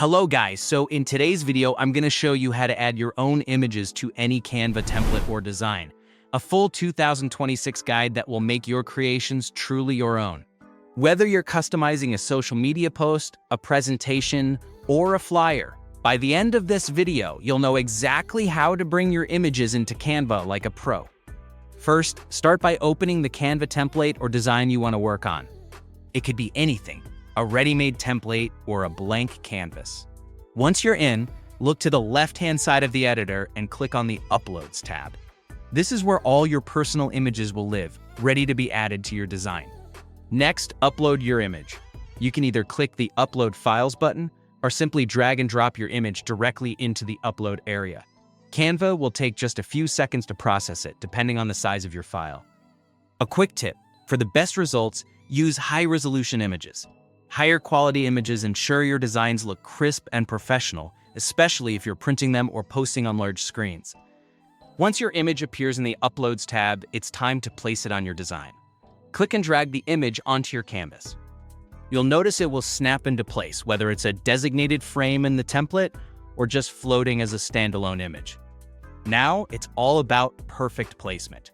Hello guys, so in today's video, I'm going to show you how to add your own images to any Canva template or design. A full 2026 guide that will make your creations truly your own. Whether you're customizing a social media post, a presentation, or a flyer, by the end of this video, you'll know exactly how to bring your images into Canva like a pro. First, start by opening the Canva template or design you want to work on. It could be anything. A ready-made template, or a blank canvas. Once you're in, look to the left-hand side of the editor and click on the Uploads tab. This is where all your personal images will live, ready to be added to your design. Next, upload your image. You can either click the Upload Files button or simply drag and drop your image directly into the upload area. Canva will take just a few seconds to process it, depending on the size of your file. A quick tip: for the best results, use high-resolution images. Higher quality images ensure your designs look crisp and professional, especially if you're printing them or posting on large screens. Once your image appears in the Uploads tab, it's time to place it on your design. Click and drag the image onto your canvas. You'll notice it will snap into place, whether it's a designated frame in the template or just floating as a standalone image. Now, it's all about perfect placement.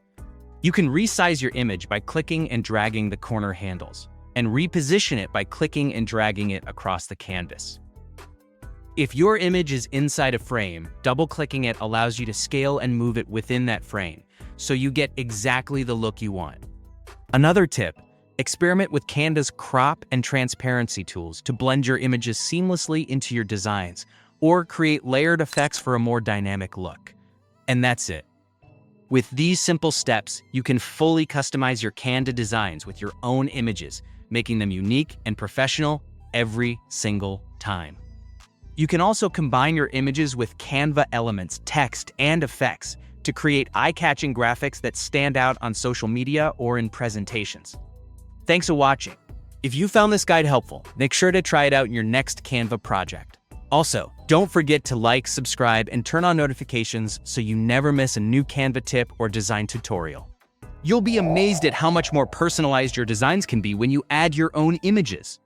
You can resize your image by clicking and dragging the corner handles, and reposition it by clicking and dragging it across the canvas. If your image is inside a frame, double-clicking it allows you to scale and move it within that frame, so you get exactly the look you want. Another tip: experiment with Canva's crop and transparency tools to blend your images seamlessly into your designs, or create layered effects for a more dynamic look. And that's it. With these simple steps, you can fully customize your Canva designs with your own images, making them unique and professional every single time. You can also combine your images with Canva elements, text, and effects to create eye-catching graphics that stand out on social media or in presentations. Thanks for watching. If you found this guide helpful, make sure to try it out in your next Canva project. Also, don't forget to like, subscribe, and turn on notifications so you never miss a new Canva tip or design tutorial. You'll be amazed at how much more personalized your designs can be when you add your own images.